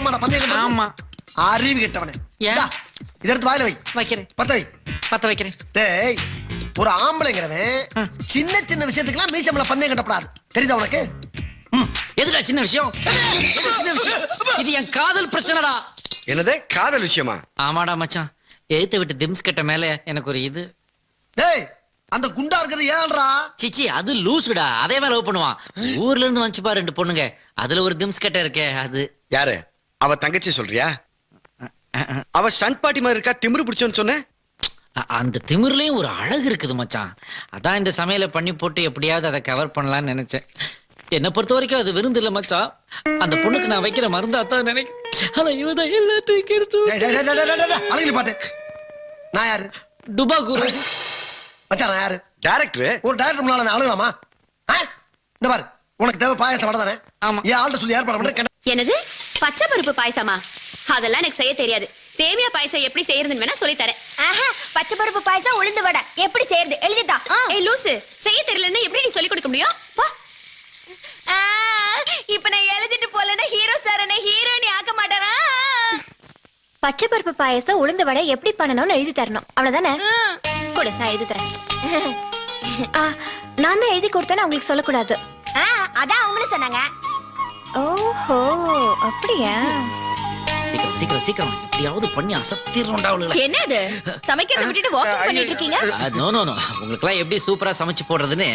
மீசமாட பந்தயம். ஆமா. அறிவு கெட்டவனே. ஏன்? இத எடுத்து வாயில வை. வைக்கிறேன். பத்த வைக்கிறேன். டேய், ஒரு ஆம்பளைங்கிறவன் சின்ன சின்ன விஷயத்துக்குலாம் மீசமாட பந்தயம் கட்டப்படாது. தெரியுதா உனக்கு? எதுடா சின்ன விஷயம்? சின்ன விஷயம். இது என் காதல் பிரச்சனைடா. என்னது காதல் விஷயமா? ஆமாடா மச்சான். எழுத்து விட்டு திம்ஸ் கட்ட மேல எனக்கு ஒரு இது. டேய், அந்த குண்டா இருக்கிறது ஏன்டா? சிச்சி அது லூசுடா. அதே மேல லவ் பண்ணுவான். ஊர்ல இருந்து வந்துச்சு பாரு 2 பொண்ணுங்க. அதுல ஒரு திம்ஸ் கட்ட இருக்கே அது. யாரு? அவ தங்கச்சி சொல்றியா? அவ ஸ்டண்ட் பாட்டி மாதிரி இருக்கா, திமிரு பிடிச்சோன்னு சொன்ன. அந்த திமிர்லயும் ஒரு அழகு இருக்குது மச்சான். அதான் இந்த சமையல பண்ணி போட்டு எப்படியாவது அதை கவர் பண்ணலாம்னு நினைச்சேன். என்ன பொறுத்த வரைக்கும் அது விருந்து இல்ல மச்சான். அந்த பொண்ணுக்கு நான் வைக்கிற மருந்தா தான் நினைக்கிறேன். ஆனா இவதான் எல்லாத்தையும் கெடுத்து. அழகிரி பாட்டு. நான் யாரு? டுபா குரு. மச்சான் நான் யாரு? டைரக்டர். ஒரு டைரக்டர் முன்னால நான் அழுகலாமா? இந்த பாரு, உனக்கு தேவை பாயாசம் வடை தானே? ஆமா. ஏன் ஆள்கிட்ட சொல்லி ஏற்பாடு பண்ற? என்னது பச்சை பருப்பு பாயசமா? அதெல்லாம் எனக்கு செய்ய தெரியாது. சேமியா பாயசம் எப்படி செய்யறதுன்னு வேணா சொல்லி தரேன். பச்சை பருப்பு பாயசம் உளுந்து வடை எப்படி செய்யறது எழுதிட்டா. ஏய் லூசு, செய்ய தெரியலன்னா எப்படி நீ சொல்லி கொடுக்க முடியும்? போ. இப்ப நான் எழுதிட்டு போலன்னா ஹீரோ சார் என்ன ஹீரோயினி ஆக்க மாட்டாரா? பச்சை பருப்பு பாயசம் உளுந்து வடை எப்படி பண்ணணும்னு எழுதி தரணும், அவ்வளவுதானே? கொடு, நான் எழுதி தரேன். நான் தான் எழுதி கொடுத்தேன்னு அவங்களுக்கு சொல்லக்கூடாது. அதான் அவங்களும் சொன்னாங்க. ஓஹோ, அப்படியா? சீக்கிரம் சீக்கிரம் சீக்கிரம் எப்படியாவது பண்ணி அசத்திடுறோம்டா அவளுக்கு. என்னது சமைக்கிறத விட்டுட்டு வாக்கிங் பண்ணிட்டு இருக்கீங்க? நோ நோ நோ, உங்களுக்கு எல்லாம் எப்படி சூப்பரா சமைச்சு போடுறதுன்னு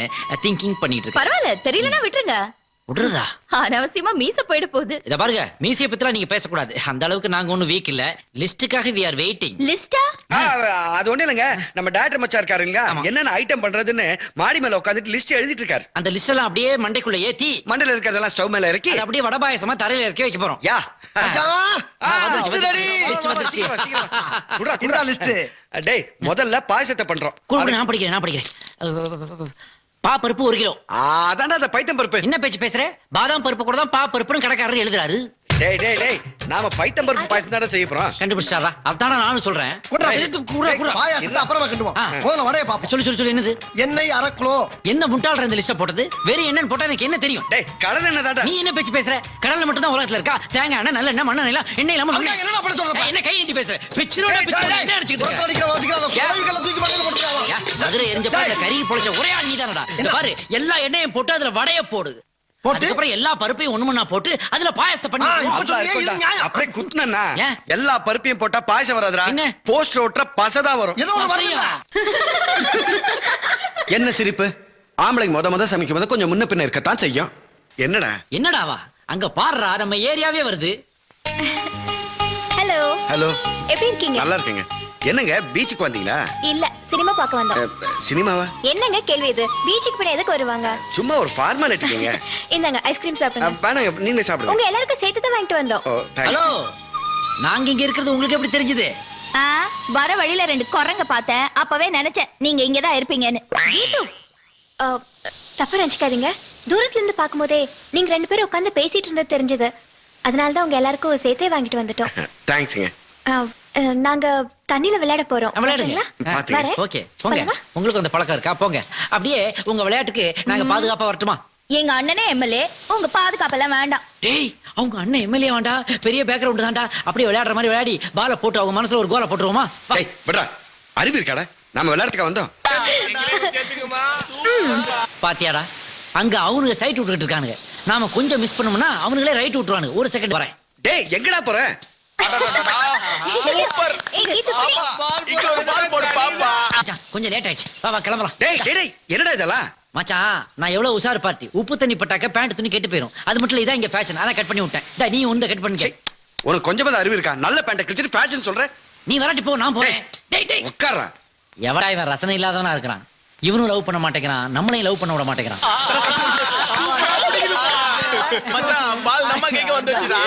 திங்கிங் பண்ணிட்டு இருக்கேன். பரவாயில்ல, தெரியலனா விட்டுருங்க. விடுறதா? அனாவசியமா மீச போயிட போகுது. இத பாருங்க, மீசிய பத்திலாம் நீங்க பேசக்கூடாது. அந்த அளவுக்கு நாங்க ஒண்ணும் வீக் இல்ல. லிஸ்டுக்காக we are waiting. லிஸ்டா? அது ஒண்ணு இல்லங்க, நம்ம டைரக்டர் மச்சா இருக்காருங்க, என்னென்ன ஐட்டம் பண்றதுன்னு மாடி மேல உட்கார்ந்துட்டு லிஸ்ட் எழுதிட்டு இருக்காரு. அந்த லிஸ்ட் எல்லாம் அப்படியே மண்டைக்குள்ள ஏத்தி மண்டையில இருக்கிறதெல்லாம் ஸ்டவ் மேல இறக்கி அது அப்படியே வடபாயசமா தரையில இறக்கி வைக்க போறோம். யா டேய், முதல்ல பாயசத்தை பண்றோம். நான் படிக்கிறேன். பா பருப்பு 1 கிலோ. அதான்டா அந்த பைத்தம் பருப்பு. என்ன பேச்சு பேசுற? பாதாம் பருப்பு கூட தான் பா பருப்புன்னு கடைக்காரர் எழுதுறாரு. டேய் டேய் டேய், நாம பைத்தம் பருப்பு பாயசம் தான செய்ய போறோம். கண்டுபிடிச்சாரா? அதான நானும் சொல்றேன். பாயாசத்தை அப்புறமா கிண்டுவோம். முதல்ல வடைய பாப்போம். சொல்லு என்னது? எண்ணெய் 1/2 கிலோ. என்ன முட்டாள்ற இந்த லிஸ்ட் போட்டது? வேற என்னன்னு போட்டா எனக்கு என்ன தெரியும்? டேய், கடல் எண்ணெய் தான்டா. நீ என்ன பேச்சு பேசுற? கடல்ல மட்டும் தான் உலகத்துல இருக்கா? தேங்காய் எண்ணெய், நல்ல எண்ணெய், மண்ணெண்ணெய் எல்லாம் எண்ணெய் இல்லாம என்ன அப்படி சொல்ற? என்ன கை நீட்டி பேசுற? பிச்சரோட என்ன அடிச்சிட்டு இருக்க? மதுரை எரிஞ்ச பாரு, கறி பொளச்ச ஒரே ஆள் நீதானடா. இந்த பாரு, எல்லா எண்ணெயும் போட்டு அதுல வடைய போடு. அதுக்கப்புறம் எல்லா பருப்பையும் ஒண்ணுமண்ணா போட்டு அதுல பாயசத்தை பண்ணி அப்படியே குத்துனா எல்லா பருப்பையும் போட்டா பாயசம் வராதுடா. போஸ்டர் ஓட்டுற பசதா வரும். என்ன சிரிப்பு? ஆம்பளைங்க முத சமைக்கும் போது கொஞ்சம் முன்ன பின்ன இருக்கத்தான் செய்யும். என்னடாவா? அங்க பாருடா, நம்ம ஏரியாவே வருது. ஹலோ ஹலோ, எப்படி இருக்கீங்க? நல்லா இருக்கீங்க. என்னங்க பீச்சுக்கு வந்தீங்களா? இல்ல, சினிமா பார்க்க வந்தோம். சினிமாவா? என்னங்க கேள்வி இது? பீச்சுக்கு போய் எதுக்கு வருவாங்க? சும்மா ஒரு ஃபார்மாலிட்டிங்க. இந்தாங்க ஐஸ்கிரீம் சாப்பிடுங்க. வேணாங்க, நீங்க சாப்பிடுங்க. உங்க எல்லாருக்கும் சேர்த்து தான் வாங்கிட்டு வந்தோம். ஹலோ, நாங்க இங்க இருக்கிறது உங்களுக்கு எப்படி தெரிஞ்சது? வர வழியில 2 குரங்க பார்த்தேன். அப்பவே நினைச்சேன் நீங்க இங்க தான் இருப்பீங்கன்னு. தப்பா நினைச்சுக்காதீங்க. தூரத்துல இருந்து பாக்கும்போதே நீங்க 2 பேரும் உட்கார்ந்து பேசிட்டு இருந்தது தெரிஞ்சது. அதனால தான் உங்க எல்லாருக்கும் சேர்த்தே வாங்கிட்டு வந்துட்டோம். தேங்க்ஸ்ங்க. நாங்க தண்ணில விளையாட போறோம். ஓகே, போங்க. உங்களுக்கு அந்த பழக்கம் இருக்கா? போங்க. அப்படியே உங்க விளையாட்டுக்கு நாங்க பாதுகாப்பா வரட்டுமா? எங்க அண்ணனே எம்எல்ஏ, உங்க பாதுகாப்பெல்லாம் வேண்டாம். டேய், அவங்க அண்ணன் எம்எல்ஏ வேண்டா, பெரிய பேக்ரவுண்ட் தான்டா. அப்படியே விளையாடுற மாதிரி விளையாடி பால போட்டு அவங்க மனசுல ஒரு கோலை போட்டுருவோமா? டேய் விடுடா, அறிவு இருக்காடா. நாம விளையாட்டுக்கு வந்தோம். பாத்தியாடா, அங்க அவனுங்க சைட் விட்டுக்கிட்டு இருக்கானுங்க. நாம கொஞ்சம் மிஸ் பண்ணோம்னா அவனுங்களே ரைட் விட்டுருவானுங்க. ஒரு செகண்ட் வரேன். டேய், எங்கடா போற? சூப்பர். இங்க ஒரு பால் போடு பாப்பா. கொஞ்சம் லேட் ஆயிடுச்சு. வா கிளம்பலாம். டேய், என்னடா இதெல்லாம்? மச்சான், நான் எவ்வளவு உஷார் பார்ட்டி. உப்பு தண்ணி பட்டாக்க பேண்ட் துணி கெட்டு போயிரும். அது மட்டும் இல்ல, இதான் இங்க ஃபேஷன். அத கட் பண்ணி விட்டேன். நீ ஒண்ணு கட் பண்ணிக்க. உனக்கு கொஞ்சமா அறிவு இருக்கா? நல்ல பேண்ட் கிழிச்சிட்டு ஃபேஷன் சொல்ற? நீ வராட்டி போ, நான் போறேன். டேய் உட்கார்றா. எவடா இவன் ரசனை இல்லாதவனா இருக்கிறான்? இவனும் லவ் பண்ண மாட்டேங்கிறான், நம்மளையும் லவ் பண்ண விட மாட்டேங்கிறான். மச்சான், பால் நம்ம கேக்க வந்துச்சுடா.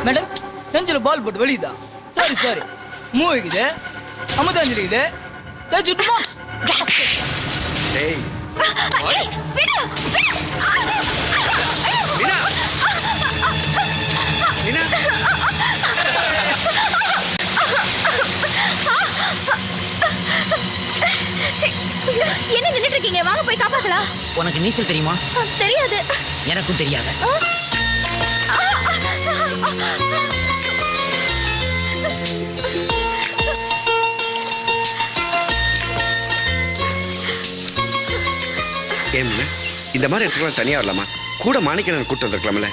மேடம், நெஞ்சில பால் போட்டு வெளியுதா? சாரி மூவிக்குது, அமுதாஞ்சலி இருக்குது. தேய்ச்சுட்டுமா? டேய் என்ன நின்னுட்டு இருக்கீங்க? வாங்க போய் காப்பாத்தலாம். உனக்கு நீச்சல் தெரியுமா? தெரியாது. எனக்கும் தெரியாது. ஏம்ல இந்த மாதிரி இடத்துக்கு தனியா வரலாமா? கூட மாணிக்கண்ணன் கூட்டு வந்திருக்கலாம்ல.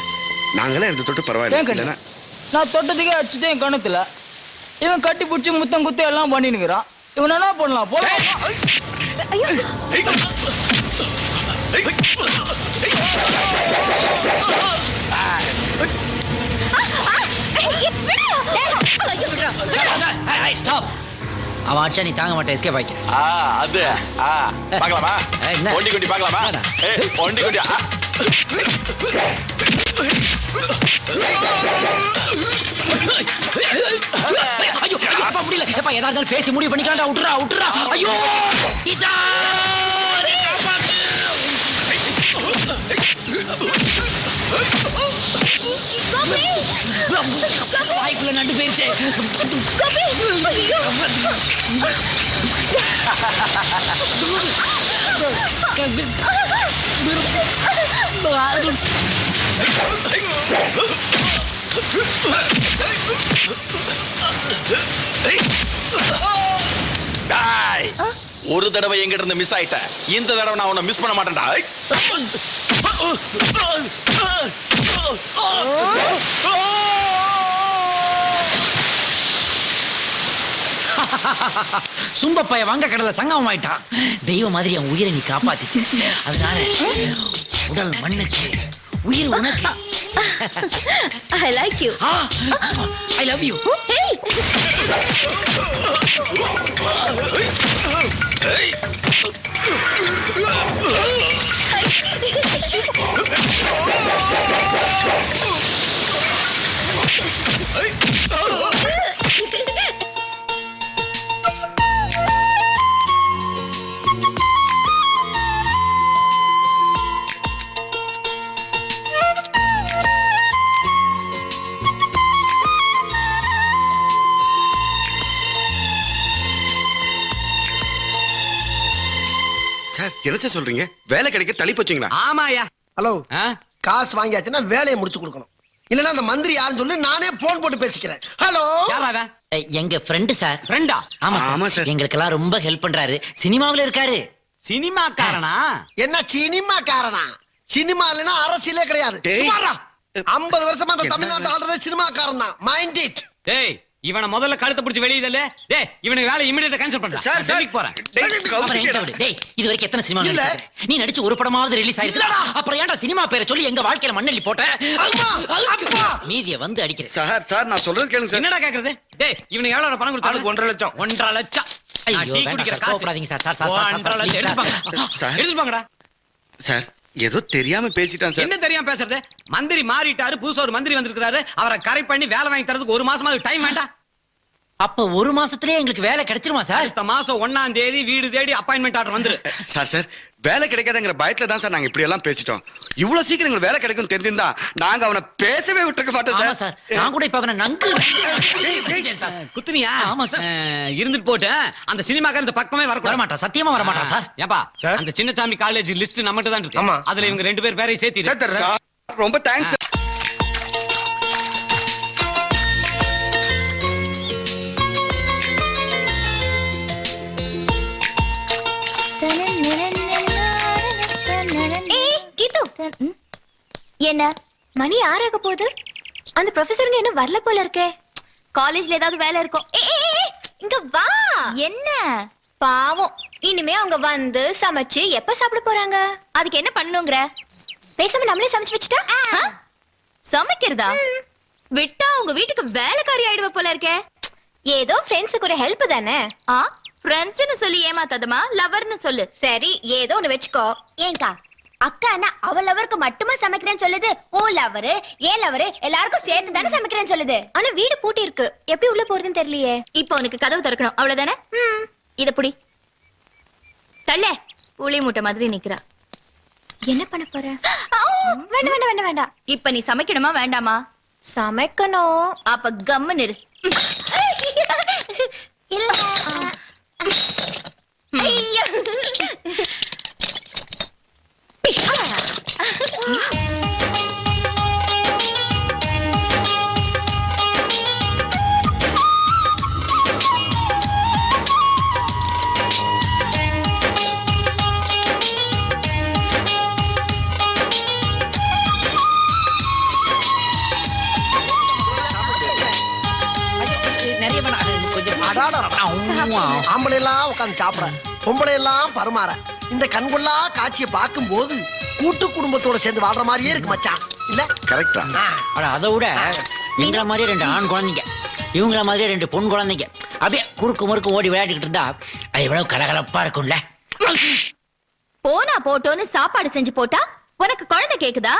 நாங்களே இருந்து தொட்டு ஏன் பரவாயில்ல. கண்ணு? நான் தொட்டதுக்கே அடிச்சுட்டேன் என் கணத்துல. இவன் கட்டி பிடிச்சி முத்தம் குத்து எல்லாம் பண்ணினுக்கிறான். இவன் என்ன பண்ணலாம்? போலாம். ஸ்டாப். அவன் அடிச்சா நீ தாங்க மாட்டே. எஸ்கேப் ஆயிக்க. அது பார்க்கலாமா? என்ன? ஒண்டி குண்டி பார்க்கலாமா? ஒண்டி குண்டி. ஐயோ அப்பா முடியல. எப்பா எதா இருந்தாலும் பேசி முடிவு பண்ணிக்கலாம்டா. விட்டுறா விட்டுறா. ஐயோ இதா நீ காப்பாத்து. வாய்க்குள்ள நண்டு போயிருச்சே. ஒரு தடவை எங்கிட்ட இருந்து மிஸ் ஆயிட்ட. இந்த தடவை நான் உன்னை மிஸ் பண்ண மாட்டேன்டா. சும்பப்பைய வங்க கடல சங்கமம் ஆயிட்டான். தெய்வ மாதிரி என் உயிரை நீ காப்பாத்திட்டு. அதனால உடல் மண்ணுக்கு உயிர் உனக்கு. I like you. I love you. Hey. Sir என்ன சார் சொல்றீங்க? வேலை கிடைக்க தள்ளி போச்சுங்களா? ஆமாயா. ஹலோ, காசு வாங்கியாச்சுன்னா வேலையை முடிச்சு கொடுக்கணும். இல்லன்னா அந்த மந்திரி யாருன்னு சொல்லி நானே போன் போட்டு பேசிக்கிறேன். ஹலோ, எங்க ஃப்ரெண்டு சார். ஃப்ரெண்டா? ஆமா ஆமா சார். சார். எங்களுக்கெல்லாம் ரொம்ப ஹெல்ப் பண்றாரு. சினிமாவுல இருக்காரு. சினிமாக்காரனா? என்ன சினிமா காரனா? சினிமா இல்லைன்னா அரசியலே கிடையாது. டேய். சும்மாடா. 50 வருஷமா அந்த என்ன? தமிழ்நாட்டு ஆளுநர் சினிமாக்காரன் தான். Mind it. டேய் இவனை முதல்ல கழுத்தை பிடிச்சி வெளியே தள்ளு. டேய் இவனுக்கு வேலை இமிடியேட்டா கேன்சல் பண்றா. Sir, sir. டெல்லிக்கு போறேன். டேய், அவரை கவுத்திக்கடா. என்கிட்ட விடு. டேய், இது வரைக்கும் எத்தனை சினிமா இல்ல. நடிச்சிருக்க? நீ நடிச்சு ஒரு படமாவது ரிலீஸ் ஆயிருக்கு. அப்புறம் ஏன்டா சினிமா பேரை சொல்லி எங்க வாழ்க்கையில மண்ணெல்லி போட்ட? அப்பா. மீதிய வந்து அடிக்கிறேன். சார் நான் சொல்றது கேளுங்க சார். என்னடா கேக்குறது? டேய் இவனுக்கு எவ்வளவு பணம் கொடுத்தாலும் 1.5 லட்சம். 1.5 லட்சம். ஐயோ, நான் டீ வேண்டாம் குடிக்கிற சார், காசு. கோவப்படாதீங்க sir. Sir, sir, sir, 1.5 sir, லட்சம் please, எடுத்து சார். பாங்க. சார். எடுத்து பாங்கடா. சார் ஏதோ தெரியாம பேசிட்டான் சார். என்ன தெரியாம பேசுறது? மந்திரி மாறிட்டாரு, புதுசா ஒரு மந்திரி வந்திருக்காரு. அவரை கரெக்ட் பண்ணி வேலை வாங்கி தரதுக்கு 1 மாசமாவது டைம் வேண்டாம்? அப்ப 1 மாசத்துலயே எங்களுக்கு வேலை கிடைச்சிருமா சார்? அடுத்த மாசம் 1ஆம் தேதி வீடு தேடி அப்பாயின்மெண்ட் ஆர்டர் வந்துரு. சார் வேலை கிடைக்காதங்கிற பயத்துல தான் சார் நாங்க இப்படி எல்லாம் பேசிட்டோம். இவ்வளவு சீக்கிரம் எங்களுக்கு வேலை கிடைக்கும் தெரிஞ்சிருந்தா நாங்க அவனை பேசவே விட்டுருக்க மாட்டோம் ஆமா சார். சார். நான் கூட இப்ப அவனை நங்கு சார். குத்துனியா? ஆமா சார். இருந்துட்டு போட்டு அந்த சினிமாக்கார இந்த பக்கமே வரக்கூடாது. வரமாட்டான், சத்தியமா வரமாட்டான் சார். ஏப்பா சார். அந்த சின்னசாமி காலேஜ் லிஸ்ட் நம்மகிட்ட தான் இருக்கு. ஆமா. அதுல இவங்க 2 பேர் பேரையும் சேர்த்து சார் ரொம்ப தேங்க்ஸ். ஏய், கீது. என்ன மணி 6 ஆக போகுது. அந்த ப்ரொஃபசருங்க என்ன வரல போல இருக்கே. காலேஜ்ல ஏதாவது வேலை இருக்கும். இங்க வா. என்ன பாவம், இனிமே அவங்க வந்து சமைச்சு எப்ப சாப்பிட போறாங்க? அதுக்கு என்ன பண்ணுங்கற? பேசாம நம்மளே சமைச்சு வச்சுட்டா? சமைக்கிறதா? விட்டா உங்க வீட்டுக்கு வேலைக்காரி ஆயிடுவ போல இருக்கே. ஏதோ ஃப்ரெண்ட்ஸுக்கு ஒரு ஹெல்ப் தானே. ஃப்ரெண்ட்ஸ்னு சொல்லி ஏமாத்தாதமா, லவர்னு சொல்லு. சரி, ஏதோ ஒன்னு வெச்சுக்கோ. ஏங்கா அக்கா அண்ணா அவ லவருக்கு மட்டுமா சமைக்கிறேன்னு சொல்லுது? ஓ லவரு, ஏன் லவரு எல்லாருக்கும் சேர்த்து தானே சமைக்கிறேன்னு சொல்லுது. ஆனா வீடு பூட்டி இருக்கு, எப்படி உள்ள போறதுன்னு தெரியலையே. இப்போ உனக்கு கதவு திறக்கணும், அவ்வளவுதானே? இத புடி. தள்ள புளி மூட்டை மாதிரி நிக்கிறா. என்ன பண்ண போற? வேண்டாம் வேண்டாம் வேண்டாம் வேண்டாம். இப்ப நீ சமைக்கணுமா வேண்டாமா? சமைக்கணும். அப்ப கம்முன்னு இரு. இல்ல. நிறைய வேணாம். கொஞ்சம் ஆம்பளை எல்லாம் உட்காந்து சாப்பிட, பொம்பளை எல்லாம் பருமாற, இந்த கண்கொள்ளா காட்சியை பார்க்கும் போது கூட்டு குடும்பத்தோட சேர்ந்து வாழ்ற மாதிரியே இருக்கு மச்சான். இல்ல கரெக்டா? அட, அதை விட எங்களை மாதிரியே 2 ஆண் குழந்தைங்க, இவங்கள மாதிரியே 2 பொன் குழந்தைங்க அப்படியே குறுக்கு முறுக்கு ஓடி விளையாடிக்கிட்டு இருந்தா அது எவ்வளவு கலகலப்பா இருக்கும்ல. போனா போட்டோன்னு சாப்பாடு செஞ்சு போட்டா உனக்கு குழந்தை கேக்குதா?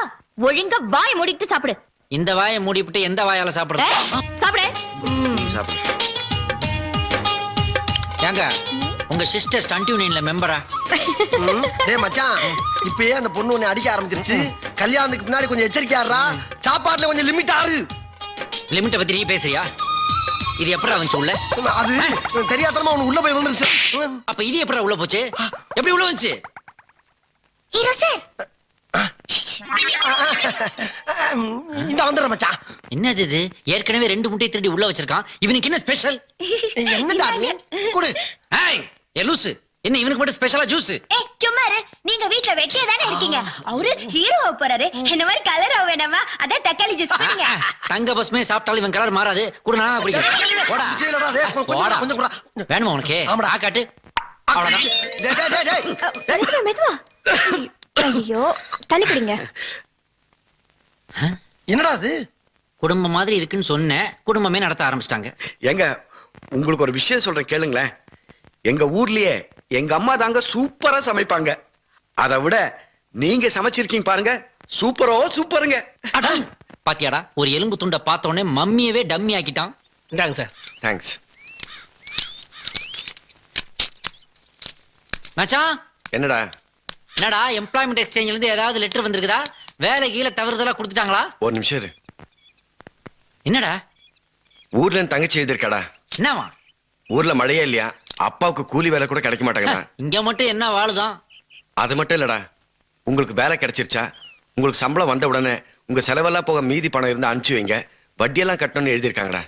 ஒழுங்கா வாய் மூடிட்டு சாப்பிடு. இந்த வாயை மூடிவிட்டு எந்த வாயால சாப்பிடுறது? சாப்பிடு. சாப்பிடு. ஏங்க, உங்க சிஸ்டர் ஸ்டண்ட் யூனியன்ல மெம்பரா? டேய் மச்சான், இப்பயே அந்த பொண்ணு உன்னை அடிக்க ஆரம்பிச்சிருச்சு. கல்யாணத்துக்கு முன்னாடி கொஞ்சம் எச்சரிக்கையாடுறா. சாப்பாட்டுல கொஞ்சம் லிமிட் ஆறு. லிமிட்டை பத்தி நீ பேசுறியா? இது எப்படா வந்துச்சு உள்ள? அது தெரியாதனமா உனக்கு உள்ள போய் வந்துருச்சு. அப்ப இது எப்படா உள்ள போச்சு? எப்படி உள்ள வந்துச்சு? ஹீரோ சார், இந்த வந்துடுற மச்சான். என்னது இது? ஏற்கனவே 2 முட்டையை திருடி உள்ள வச்சிருக்கான். இவனுக்கு என்ன ஸ்பெஷல்? என்னடா அது? குடு. ஏய், ஏ லூசு, என்ன இவனுக்கு மட்டும் ஸ்பெஷலா ஜூஸ்? ஏய் சும்மா இரு. நீங்க வீட்ல வெட்டியா தானே இருக்கீங்க. அவரு ஹீரோவா போறாரு. என்ன மாதிரி கலரா வேணாமா? அதான் தக்காளி ஜூஸ் குடிங்க. தங்க பஸ்மே சாப்பிட்டாலும் இவன் கலர் மாறாது. கூட நான் பிடிக்கிறேன். போடா. விஜயலடா, டேய், போடா. கொஞ்சம் குடா. வேணுமா உனக்கு? ஆமாடா. காட்டு. அவ்வளவுதான். டேய், டேய், டேய், டேய். மெதுவா மெதுவா. ஐயோ, தண்ணி குடிங்க. என்னடா அது? குடும்பம் மாதிரி இருக்குன்னு சொன்னேன், குடும்பமே நடத்த ஆரம்பிச்சிட்டாங்க. எங்க உங்களுக்கு ஒரு விஷயம் சொல்றேன் கேளுங்களேன். எங்க ஊர்லயே எங்க அம்மா தாங்க சூப்பரா சமைப்பாங்க. அதை விட நீங்க சமைச்சிருக்கீங்க பாருங்க, சூப்பரோ சூப்பருங்க. அடா, பாத்தியாடா, ஒரு எலும்பு துண்டை பார்த்த உடனே மம்மியவே டம்மி ஆக்கிட்டான். இந்தாங்க சார். தேங்க்ஸ். மச்சான், என்னடா? என்னடா எம்ப்ளாய்மெண்ட் எக்ஸ்சேஞ்சில இருந்து ஏதாவது லெட்டர் வந்திருக்குதா? வேலை கீழே தவறுதலா கொடுத்துட்டாங்களா? ஒரு நிமிஷம் இரு. என்னடா? ஊர்ல இருந்து தங்கச்சி எழுதிருக்காடா. என்னவா? ஊர்ல மழையே இல்லையா, அப்பாவுக்கு கூலி வேலை கூட கிடைக்க மாட்டாங்கடா. இங்க மட்டும் என்ன வாழுதான்? அது மட்டும் இல்லடா, உங்களுக்கு வேலை கிடைச்சிருச்சா, உங்களுக்கு சம்பளம் வந்த உடனே உங்க செலவெல்லாம் போக மீதி பணம் இருந்து அனுப்பிச்சு வைங்க, வட்டியெல்லாம் கட்டணும்னு எழுதியிருக்காங்கடா.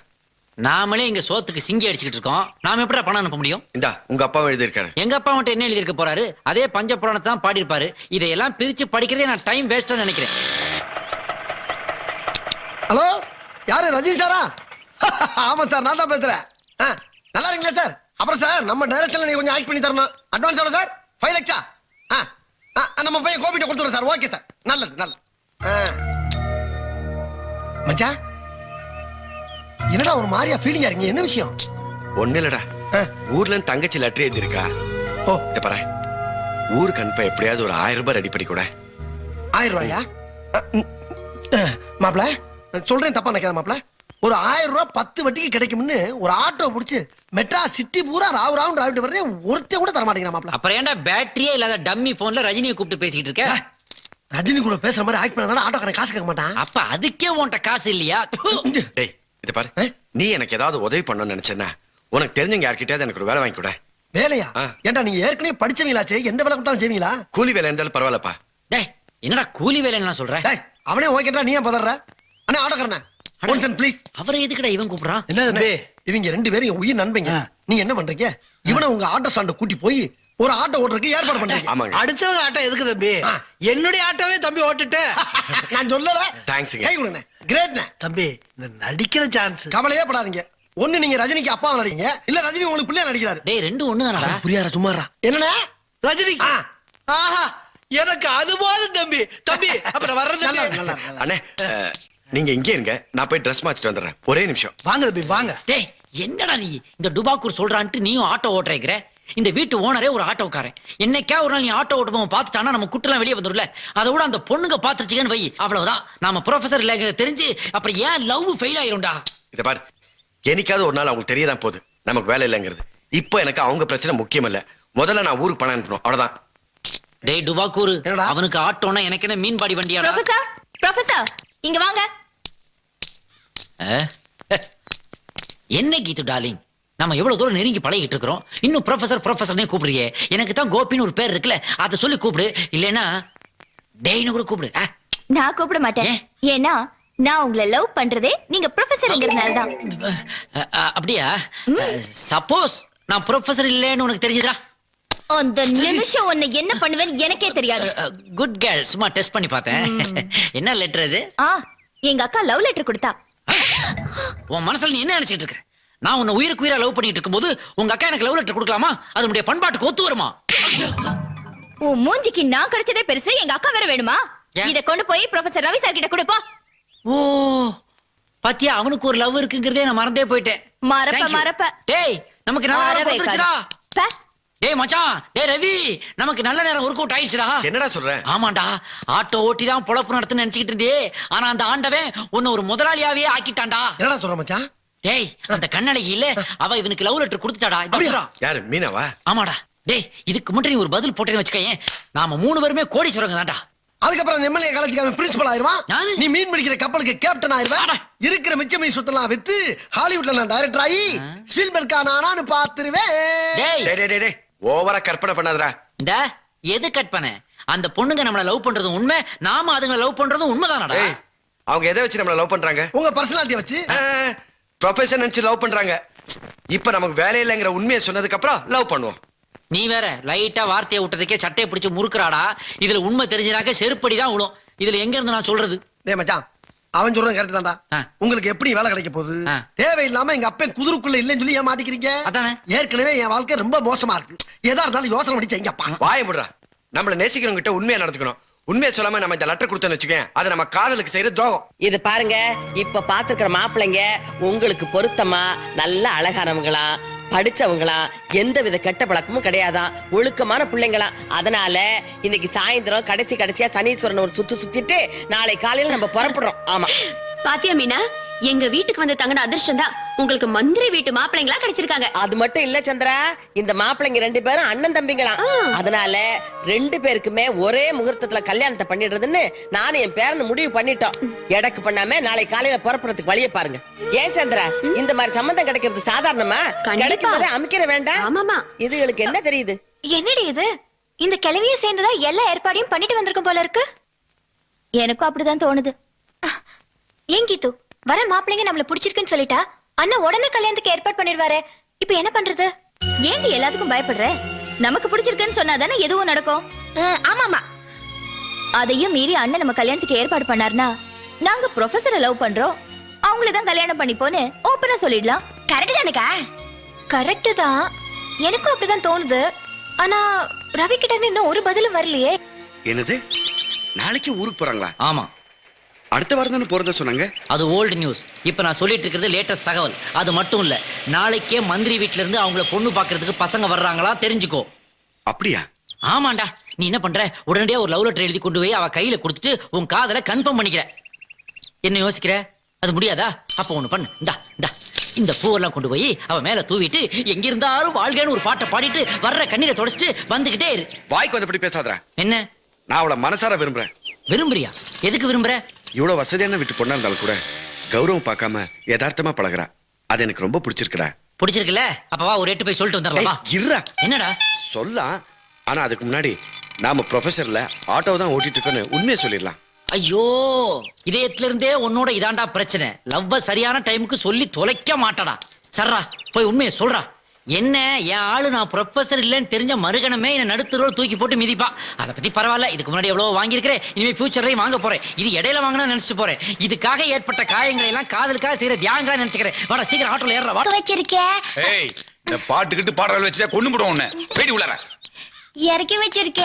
நாமளே இங்க சோத்துக்கு சிங்கி அடிச்சுக்கிட்டு இருக்கோம். நாம எப்படிடா பணம் அனுப்ப முடியும்? இந்தா உங்க அப்பாவும் எழுதியிருக்காரு. எங்க அப்பா மட்டும் என்ன எழுதியிருக்க போறாரு? அதே பஞ்ச புராணத்தை தான் பாடியிருப்பாரு. இதையெல்லாம் பிரிச்சு படிக்கிறதே நான் டைம் வேஸ்டா நினைக்கிறேன். ஹலோ, யாரு? ரஜினி சாரா? ஆமா சார், நான் தான் பேசுறேன். நல்லா இருக்கீங்களா சார்? அப்புறம் சார், நம்ம டைரக்ஷன்ல நீங்க கொஞ்சம் ஆக்ட் பண்ணி தரணும். அட்வான்ஸ் எவ்வளவு சார்? 5 லட்சா? நம்ம பையன் கோபிட்ட கொடுத்துறோம் சார். ஓகே சார், நல்லது நல்லது. மச்சான், என்னடா ஒரு மாதிரியா ஃபீலிங்கா இருக்கீங்க? என்ன விஷயம்? ஒண்ணு இல்லடா, ஊர்ல இருந்து தங்கச்சி லெட்டர் எழுதியிருக்கா. ஓ, இத பாரு, ஊருக்கு அனுப்ப எப்படியாவது ஒரு 1000 ரூபாய் ரெடி பண்ணி கூட. 1000 ரூபாயா? மாப்பிள, சொல்றேன் தப்பா நினைக்காத மாப்பிள. ஒரு 1000 ரூபாய் 10 வட்டிக்கு கிடைக்கும்னு ஒரு ஆட்டோ பிடிச்சு மெட்ராஸ் சிட்டி பூரா ராவ் ராவ் டிராவிட்டு வர்றேன். ஒருத்தே கூட தர மாட்டேங்கிறா மாப்பிள. அப்புறம் ஏன்டா பேட்டரியே இல்லாத டம்மி போன்ல ரஜினியை கூப்பிட்டு பேசிக்கிட்டு இருக்க? ரஜினி கூட பேசுற மாதிரி ஆக்ட் பண்ணா ஆட்டோக்காரன் காசு கேட்க மாட்டான். அப்ப அதுக்கே உன்கிட்ட காசு இல்லையா? டேய், இத பாரு, நீ எனக்கு ஏதாவது உதவி பண்ணணும்னு நினைச்சேன்னா உனக்கு தெரிஞ்சவங்க யார்கிட்டயாவது எனக்கு ஒரு வேலை வாங்கி கூட. வேலையா? ஏன்டா நீங்க ஏற்கனவே படிச்சவங்களாச்சே, எந்த வேலை கொடுத்தாலும் செய்வீங்களா? கூலி வேலை இருந்தாலும் பரவாயில்லப்பா. டேய், என்னடா கூலி வேலைன்னு சொல்ற? டேய், அவனே ஓகேடா, நீ ஏன் பதற? அண்ணா ஆட்டோக்காரனே, ஒன்சன் ப்ளீஸ். அவரை எதுக்குடா இவன் கூப்பிடுறான்? என்ன தம்பி, இவங்க 2 பேரும் என் உயிர் நண்பங்க. நீங்க என்ன பண்றீங்க? இவனை உங்க ஆட்டோ ஸ்டாண்ட கூட்டி போய் ஒரு ஆட்டோ ஓட்டுறதுக்கு ஏற்பாடு பண்றீங்க. ஆமாங்க. அடுத்தவங்க ஆட்டோ எதுக்கு தம்பி? என்னுடைய ஆட்டோவே தம்பி ஓட்டுட்டு. நான் சொல்லல. தேங்க்ஸ்ங்க. கை கொடுங்க. கிரேட்ண்ணே. தம்பி, இந்த நடிக்கிற சான்ஸ். கவலையே படாதீங்க. ஒண்ணு நீங்க ரஜினிக்கு அப்பா நடிங்க, இல்ல ரஜினி உங்களுக்கு பிள்ளையா நடிக்கிறாரு. டேய், ரெண்டும் ஒண்ணுதானடா? புரியாரா? சும்மாறா. என்னண்ணே? ரஜினிக்கு? ஆஹா, எனக்கு அது போதும் தம்பி. தம்பி, அப்புறம் வர்றது நல்லா நல்லா. அண்ணே, நீங்க இங்கே இருங்க, நான் போய் ட்ரெஸ் மாத்திட்டு வந்துடுறேன். ஒரே நிமிஷம். வாங்க தம்பி, வாங்க. டேய், என்னடா நீ இந்த டுபாக்கூர் சொல்றான்ட்டு நீயும் ஆட்டோ ஓட்டுறேங்கிற? இந்த வீட்டு ஓனரே ஒரு ஆட்டோக்காரன். என்னைக்கா ஒரு நாள் நீ ஆட்டோ ஓட்டுவோம் பார்த்துட்டானா நம்ம குட்டெல்லாம் வெளியே வந்துடும்ல. அதோட அந்த பொண்ணுங்க பாத்துருச்சுன்னு வை, அவ்வளவுதான். நாம ப்ரொஃபசர் இல்ல தெரிஞ்சு அப்புறம் ஏன் லவ் ஃபெயில் ஆயிரும்டா. இத பாரு, என்னைக்காவது ஒரு நாள் அவங்களுக்கு தெரியதான் போகுது நமக்கு வேலை இல்லைங்கிறது. இப்போ எனக்கு அவங்க பிரச்சனை முக்கியம் இல்ல. முதல்ல நான் ஊருக்கு பணம் அனுப்பணும், அவ்வளவுதான். டேய் டுபாக்கூர், என்னடா? அவனுக்கு ஆட்டோனா எனக்கு என்ன மீன்பாடி வண்டியாடா? ப்ரொஃபசர், ப்ரொஃபசர், இங்க வாங்க. என்ன கீது டார்லிங், நம்ம எவ்வளவு தூரம் நெருங்கி பழகிட்டு இருக்கிறோம், இன்னும் ப்ரொஃபசர் ப்ரொஃபசர்னே கூப்பிடுறியே. எனக்கு தான் கோபின்னு ஒரு பேர் இருக்குல்ல, அதை சொல்லி கூப்பிடு. இல்லைன்னா டேய்னு கூட கூப்பிடு. நான் கூப்பிட மாட்டேன். ஏன்? ஏன்னா நான் உங்களை லவ் பண்றதே நீங்க ப்ரொஃபசர்ங்கிறதுனால தான். அப்படியா? சப்போஸ் நான் ப்ரொஃபசர் இல்லைன்னு உனக்கு தெரிஞ்சதா? அந்த நிமிஷம் உன்னை என்ன பண்ணுவேன்னு எனக்கே தெரியாது. குட் கேர்ள், சும்மா டெஸ்ட் பண்ணி பார்த்தேன். என்ன லெட்டர் இது? எங்க அக்கா லவ் லெட்டர் கொடுத்தா. உன் மனசுல நீ என்ன நினைச்சிட்டு இருக்க? நான் உன்னை உயிருக்கு உயிரா லவ் பண்ணிட்டு இருக்கும்போது உங்க அக்கா எனக்கு லவ் லெட்டர் கொடுக்கலாமா? அது நம்முடைய பண்பாட்டுக்கு ஒத்து வருமா? உன் மூஞ்சிக்கு நான் கிடைச்சதே பெருசு, எங்க அக்கா வேற வேணுமா? ஏன்? இத கொண்டு போய் ப்ரொஃபசர் ரவி சார் கிட்ட கொடுப்பா. ஓ, பாத்தியா, அவனுக்கு ஒரு லவ் இருக்குங்கிறதே நான் மறந்தே போயிட்டேன். மறப்ப Thank you. மறப்ப. டேய், நமக்கு நல்ல நேரம் அறவே வந்துருச்சுடா. பே. டேய் மச்சான், டேய் ரவி, நமக்கு நல்ல நேரம் ஒர்க் அவுட் ஆயிடுச்சுடா. என்னடா சொல்றேன்? ஆமாண்டா, ஆட்டோ ஓட்டி தான் பொழப்பு நடத்துன்னு நினைச்சுக்கிட்டு இருந்தே, ஆனா அந்த ஆண்டவன் உன்னை ஒரு முதலாளியாவே ஆக்கிட்டான்டா. என்னடா சொல்ற மச்சான்? டேய், அந்த கண்ணழகி இல்ல, அவ இவனுக்கு லவ் லெட்டர் கொடுத்துட்டாடா. அப்படியா? இதான் யாரு, மீனாவா? ஆமாடா. டேய், இதுக்கு மட்டும் நீ ஒரு பதில் போட்டேன்னு வச்சுக்கேன், நாம 3 பேருமே கோடீஸ்வரங்க தான்டா. அதுக்கப்புறம் எம்எல்ஏ காலேஜுக்கு அவன் பிரின்சிபல் ஆயிருவான். யாரு? நீ மீன் பிடிக்கிற கப்பலுக்கு கேப்டன் ஆயிருவான். அட. இருக்கிற மிச்ச மீன் சுத்தலாம் வித்து ஹாலிவுட்ல நான் டைரக்டர் ஆகி ஸ்பீல்பர்க் ஆனான்னு பாத்துருவேன். டேய், டேய் டேய் டேய், டேய் ஓவரா கற்பனை பண்ணாதடா. இந்த எது கட் பண்ண? அந்த பொண்ணுங்க நம்மள லவ் பண்றது உண்மை, நாம அதுங்க லவ் பண்றதும் உண்மைதானடா. டேய், அவங்க எதை வச்சு நம்மள லவ் பண்றாங்க? உங்க பர்சனாலிட்டியை வச்சு. ப்ரொஃபஷன் நினைச்சு லவ் பண்றாங்க. இப்ப நமக்கு வேலை இல்லைங்கிற உண்மையை சொன்னதுக்கு அப்புறம் லவ் பண்ணுவோம். நீ வேற லைட்டா வார்த்தையை விட்டதுக்கே சட்டையை பிடிச்சு முறுக்குறாடா. இதுல உண்மை தெரிஞ்சினாக்க செருப்படி தான் விழும். இதுல எங்க இருந்து நான் சொல்றது? டேய் மச்சான், அவன் சொல்றது கரெக்ட் தான்டா. ஆ. உங்களுக்கு எப்படி வேலை கிடைக்க போகுது? ஆ. தேவையில்லாம எங்க அப்பன் குதிருக்குள்ள இல்லைன்னு சொல்லி ஏன் மாட்டிக்கிறீங்க? அதானே. ஏற்கனவே என் வாழ்க்கை ரொம்ப மோசமா இருக்கு. எதா இருந்தாலும் யோசனை பண்ணி செய்யுங்கப்பா. வாயை முடுறா. நம்மள நேசிக்கிறவங்க கிட்ட உண்மையா நடந்துக்கணும். உண்மையை சொல்லாம நம்ம இந்த லெட்டர் கொடுத்தோன்னு வச்சுக்கேன், அது நம்ம காதலுக்கு செய்யற துரோகம். இது பாருங்க, இப்ப பாத்துக்கிற மாப்பிள்ளைங்க உங்களுக்கு பொருத்தமா நல்ல அழகானவங்களா, படிச்சவங்களா, எந்த வித கெட்ட பழக்கமும் கிடையாதான், ஒழுக்கமான பிள்ளைங்களாம். அதனால இன்னைக்கு சாயந்தரம் கடைசியா சனீஸ்வரன் ஒரு சுத்திட்டு நாளை காலையில நம்ம புறப்படுறோம். ஆமா, பாத்தியா மீனா, எங்க வீட்டுக்கு வந்து தங்கின அதிர்ஷ்டம் தான் உங்களுக்கு மந்திரி வீட்டு மாப்பிள்ளைங்களா கிடைச்சிருக்காங்க. அது மட்டும் இல்ல சந்திரா, இந்த மாப்பிள்ளைங்க 2 பேரும் அண்ணன் தம்பிங்களாம். அதனால 2 பேருக்குமே ஒரே முகூர்த்தத்துல கல்யாணத்தை பண்ணிடுறதுன்னு நானும் என் பேரனை முடிவு பண்ணிட்டோம். எடக்கு பண்ணாம நாளை காலையில புறப்படுறதுக்கு வழியை பாருங்க. ஏன் சந்திரா, இந்த மாதிரி சம்பந்தம் கிடைக்கிறது சாதாரணமா? கண்டிப்பா. கிடைக்கும் போதே அமைக்கிற வேண்டாம். ஆமாமா. இதுகளுக்கு என்ன தெரியுது? என்னடி இது? இந்த கிழவியும் சேர்ந்துதான் எல்லா ஏற்பாடையும் பண்ணிட்டு வந்திருக்கும் போல இருக்கு. எனக்கும் அப்படிதான் தோணுது. ஏன் கீது, வர மாப்பிள்ளைங்க நம்மள பிடிச்சிருக்குன்னு சொல்லிட்டா அண்ணா உடனே கல்யாணத்துக்கு ஏற்பாடு பண்ணிடுவாரு. இப்ப என்ன பண்றது? ஏன்டி எல்லாத்துக்கும் பயப்படுற? நமக்கு பிடிச்சிருக்குன்னு சொன்னாதானே எதுவும் நடக்கும். ஆமாமா. அதையும் மீறி அண்ணன் நம்ம கல்யாணத்துக்கு ஏற்பாடு பண்ணாருன்னா, நாங்க ப்ரொஃபசரை லவ் பண்றோம், அவங்களதான் கல்யாணம் பண்ணிப்போன்னு ஓப்பனா சொல்லிடலாம். கரெக்ட் தானேக்கா? கரெக்ட் தான், எனக்கும் அப்படிதான் தோணுது. ஆனா ரவி கிட்ட இருந்து இன்னும் ஒரு பதிலும் வரலையே. என்னது, நாளைக்கு ஊருக்கு போறாங்களா? ஆமா, அடுத்த வாரம் தானே போறதா சொன்னாங்க. அது ஓல்டு நியூஸ். இப்ப நான் சொல்லிட்டு இருக்கிறது லேட்டஸ்ட் தகவல். அது மட்டும் இல்ல, நாளைக்கே மந்திரி வீட்ல இருந்து அவங்கள பொண்ணு பாக்குறதுக்கு பசங்க வர்றாங்களா, தெரிஞ்சுக்கோ. அப்படியா? ஆமாண்டா. நீ என்ன பண்ற, உடனடியா ஒரு லவ் லெட்டர் எழுதி கொண்டு போய் அவ கையில கொடுத்துட்டு உன் காதலை கன்ஃபார்ம் பண்ணிக்கிற. என்ன யோசிக்கிற? அது முடியாதா? அப்ப ஒண்ணு பண்ணு, இந்தா இந்தா இந்த பூவெல்லாம் கொண்டு போய் அவ மேல தூவிட்டு எங்க இருந்தாலும் வாழ்கன்னு ஒரு பாட்டை பாடிட்டு வர்ற கண்ணீரை தொடச்சிட்டு வந்துகிட்டே இரு. வாய்க்கு வந்தபடி பேசாதடா. என்ன நான் அவளை மனசார விரும்புறேன். விரும்புறியா? எதுக்கு விரும்புற? இவ்வளவு வசதியான வீட்டு பொண்ணா இருந்தாலும் கூட கௌரவம் பார்க்காம யதார்த்தமா பழகுறா. அது எனக்கு ரொம்ப பிடிச்சிருக்குடா. பிடிச்சிருக்குல்ல? அப்ப வா, ஒரு 8 போய் சொல்லிட்டு வந்துடலாமா? இருடா, என்னடா சொல்லலாம். ஆனா அதுக்கு முன்னாடி நாம ப்ரொஃபசர்ல ஆட்டோ தான் ஓட்டிட்டு இருக்கோன்னு உண்மையை சொல்லிடலாம். ஐயோ, இதயத்துல இருந்தே உன்னோட இதாண்டா பிரச்சனை. லவ்வ சரியான டைமுக்கு சொல்லி தொலைக்க மாட்டடா. சர்ரா, போய் உண்மையை சொல்றா. என்ன, என் ஆளு நான் ப்ரொஃபசர் இல்லைன்னு தெரிஞ்ச மறுகணமே என்ன நடுத்தரோடு தூக்கி போட்டு மிதிப்பா. அதை பத்தி பரவாயில்ல, இதுக்கு முன்னாடி எவ்வளவு வாங்கியிருக்கிறேன், இனிமே ஃபியூச்சர்லையும் வாங்க போறேன். இது இடையில வாங்கினா நினைச்சிட்டு போறேன். இதுக்காக ஏற்பட்ட காயங்களை எல்லாம் காதலுக்காக செய்யற தியாகங்களா நினைச்சுக்கிறேன். வாடா, சீக்கிரம் ஆட்டோல ஏறா. வா. வச்சிருக்கேன், ஏய், இந்த பாட்டுக்கிட்டு பாடுறத வச்சுட்டா கொண்டு போடுவோம் உன்னை. போயிட்டு உள்ளார. இறக்கி வச்சிருக்கேன்.